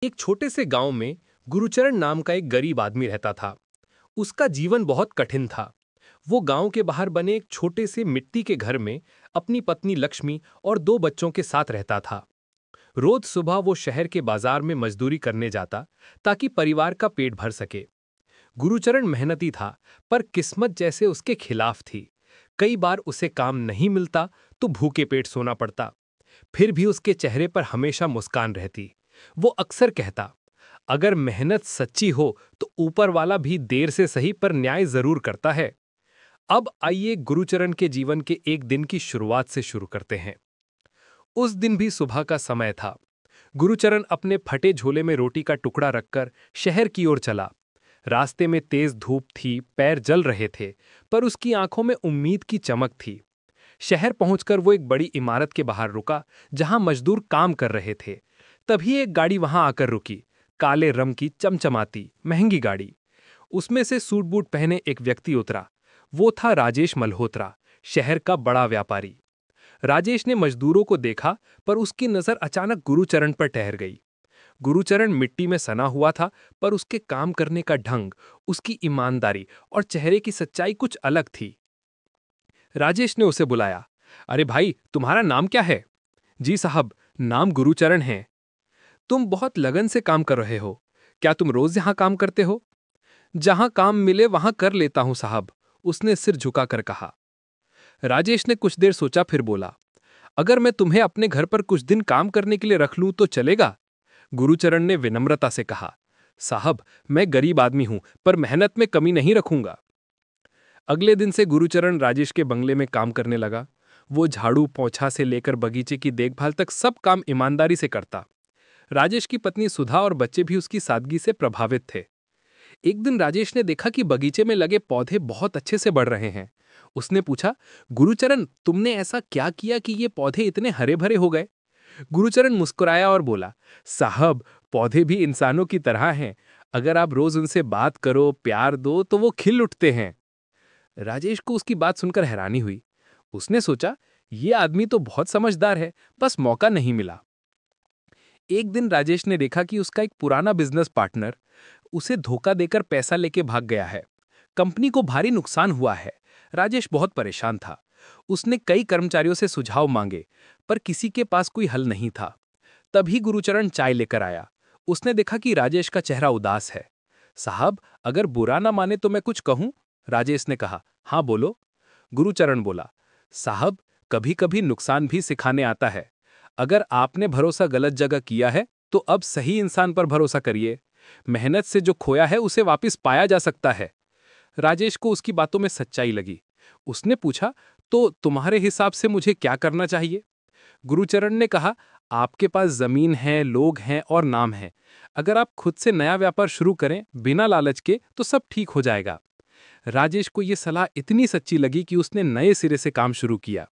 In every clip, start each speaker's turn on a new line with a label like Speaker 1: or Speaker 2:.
Speaker 1: एक छोटे से गांव में गुरुचरण नाम का एक गरीब आदमी रहता था। उसका जीवन बहुत कठिन था। वो गांव के बाहर बने एक छोटे से मिट्टी के घर में अपनी पत्नी लक्ष्मी और दो बच्चों के साथ रहता था। रोज सुबह वो शहर के बाजार में मजदूरी करने जाता ताकि परिवार का पेट भर सके। गुरुचरण मेहनती था, पर किस्मत जैसे उसके खिलाफ थी। कई बार उसे काम नहीं मिलता तो भूखे पेट सोना पड़ता। फिर भी उसके चेहरे पर हमेशा मुस्कान रहती। वो अक्सर कहता, अगर मेहनत सच्ची हो तो ऊपर वाला भी देर से सही पर न्याय जरूर करता है। अब आइए गुरुचरण के जीवन के एक दिन की शुरुआत से शुरू करते हैं। उस दिन भी सुबह का समय था। गुरुचरण अपने फटे झोले में रोटी का टुकड़ा रखकर शहर की ओर चला। रास्ते में तेज धूप थी, पैर जल रहे थे, पर उसकी आंखों में उम्मीद की चमक थी। शहर पहुंचकर वो एक बड़ी इमारत के बाहर रुका, जहां मजदूर काम कर रहे थे। तभी एक गाड़ी वहां आकर रुकी। काले रंग की चमचमाती महंगी गाड़ी। उसमें से सूट बूट पहने एक व्यक्ति उतरा। वो था राजेश मल्होत्रा, शहर का बड़ा व्यापारी। राजेश ने मजदूरों को देखा, पर उसकी नजर अचानक गुरुचरण पर ठहर गई। गुरुचरण मिट्टी में सना हुआ था, पर उसके काम करने का ढंग, उसकी ईमानदारी और चेहरे की सच्चाई कुछ अलग थी। राजेश ने उसे बुलाया। अरे भाई, तुम्हारा नाम क्या है? जी साहब, नाम गुरुचरण है। तुम बहुत लगन से काम कर रहे हो। क्या तुम रोज यहां काम करते हो? जहां काम मिले वहां कर लेता हूं साहब, उसने सिर झुकाकर कहा। राजेश ने कुछ देर सोचा, फिर बोला, अगर मैं तुम्हें अपने घर पर कुछ दिन काम करने के लिए रख लूं तो चलेगा? गुरुचरण ने विनम्रता से कहा, साहब, मैं गरीब आदमी हूं, पर मेहनत में कमी नहीं रखूंगा। अगले दिन से गुरुचरण राजेश के बंगले में काम करने लगा। वो झाड़ू पोंछा से लेकर बगीचे की देखभाल तक सब काम ईमानदारी से करता। राजेश की पत्नी सुधा और बच्चे भी उसकी सादगी से प्रभावित थे। एक दिन राजेश ने देखा कि बगीचे में लगे पौधे बहुत अच्छे से बढ़ रहे हैं। उसने पूछा, गुरुचरण, तुमने ऐसा क्या किया कि ये पौधे इतने हरे भरे हो गए? गुरुचरण मुस्कुराया और बोला, साहब, पौधे भी इंसानों की तरह हैं। अगर आप रोज उनसे बात करो, प्यार दो, तो वो खिल उठते हैं। राजेश को उसकी बात सुनकर हैरानी हुई। उसने सोचा, ये आदमी तो बहुत समझदार है, बस मौका नहीं मिला। एक दिन राजेश ने देखा कि उसका एक पुराना बिजनेस पार्टनर उसे धोखा देकर पैसा लेके भाग गया है। कंपनी को भारी नुकसान हुआ है। राजेश बहुत परेशान था। उसने कई कर्मचारियों से सुझाव मांगे, पर किसी के पास कोई हल नहीं था। तभी गुरुचरण चाय लेकर आया। उसने देखा कि राजेश का चेहरा उदास है। साहब, अगर बुरा ना माने तो मैं कुछ कहूं? राजेश ने कहा। हाँ बोलो। गुरुचरण बोला, साहब, कभी कभी नुकसान भी सिखाने आता है। अगर आपने भरोसा गलत जगह किया है तो अब सही इंसान पर भरोसा करिए। मेहनत से जो खोया है उसे वापस पाया जा सकता है। राजेश को उसकी बातों में सच्चाई लगी। उसने पूछा, तो तुम्हारे हिसाब से मुझे क्या करना चाहिए? गुरुचरण ने कहा, आपके पास जमीन है, लोग हैं और नाम है। अगर आप खुद से नया व्यापार शुरू करें बिना लालच के तो सब ठीक हो जाएगा। राजेश को यह सलाह इतनी सच्ची लगी कि उसने नए सिरे से काम शुरू किया।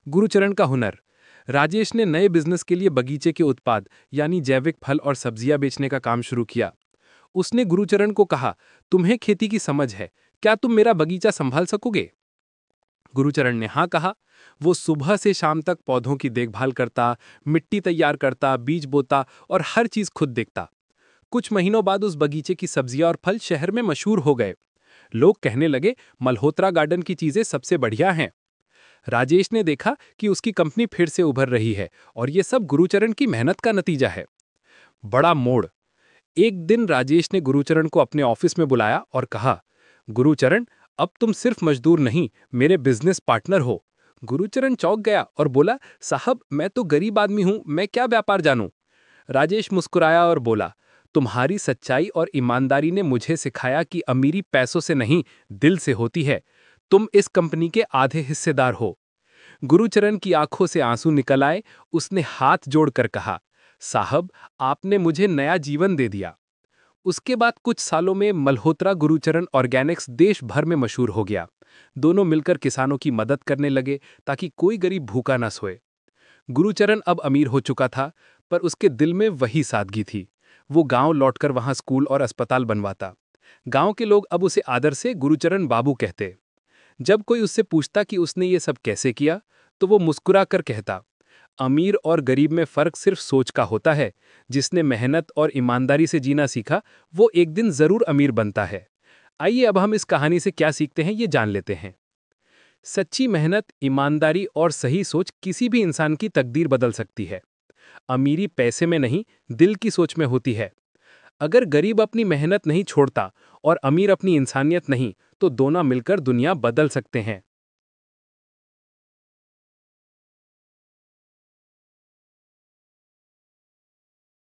Speaker 1: गुरुचरण का हुनर। राजेश ने नए बिजनेस के लिए बगीचे के उत्पाद यानी जैविक फल और सब्जियां बेचने का काम शुरू किया। उसने गुरुचरण को कहा, तुम्हें खेती की समझ है, क्या तुम मेरा बगीचा संभाल सकोगे? गुरुचरण ने हाँ कहा। वो सुबह से शाम तक पौधों की देखभाल करता, मिट्टी तैयार करता, बीज बोता और हर चीज खुद देखता। कुछ महीनों बाद उस बगीचे की सब्जियां और फल शहर में मशहूर हो गए। लोग कहने लगे, मल्होत्रा गार्डन की चीजें सबसे बढ़िया हैं। राजेश ने देखा कि उसकी कंपनी फिर से उभर रही है और ये सब गुरुचरण की मेहनत का नतीजा है। बड़ा मोड़। एक दिन राजेश ने गुरुचरण को अपने ऑफिस में बुलाया और कहा, गुरुचरण, अब तुम सिर्फ मजदूर नहीं, मेरे बिजनेस पार्टनर हो। गुरुचरण चौंक गया और बोला, साहब, मैं तो गरीब आदमी हूं, मैं क्या व्यापार जानूं? राजेश मुस्कुराया और बोला, तुम्हारी सच्चाई और ईमानदारी ने मुझे सिखाया कि अमीरी पैसों से नहीं, दिल से होती है। तुम इस कंपनी के आधे हिस्सेदार हो। गुरुचरण की आंखों से आंसू निकल आए। उसने हाथ जोड़कर कहा, साहब, आपने मुझे नया जीवन दे दिया। उसके बाद कुछ सालों में मल्होत्रा गुरुचरण ऑर्गेनिक्स देश भर में मशहूर हो गया। दोनों मिलकर किसानों की मदद करने लगे ताकि कोई गरीब भूखा न सोए। गुरुचरण अब अमीर हो चुका था, पर उसके दिल में वही सादगी थी। वो गांव लौटकर वहां स्कूल और अस्पताल बनवाता। गांव के लोग अब उसे आदर से गुरुचरण बाबू कहते। जब कोई उससे पूछता कि उसने ये सब कैसे किया, तो वो मुस्कुरा कर कहता, अमीर और गरीब में फर्क सिर्फ सोच का होता है। जिसने मेहनत और ईमानदारी से जीना सीखा, वो एक दिन जरूर अमीर बनता है। आइए अब हम इस कहानी से क्या सीखते हैं ये जान लेते हैं। सच्ची मेहनत, ईमानदारी और सही सोच किसी भी इंसान की तकदीर बदल सकती है। अमीरी पैसे में नहीं, दिल की सोच में होती है। अगर गरीब अपनी मेहनत नहीं छोड़ता और अमीर अपनी इंसानियत नहीं, तो दोनों मिलकर दुनिया बदल सकते हैं।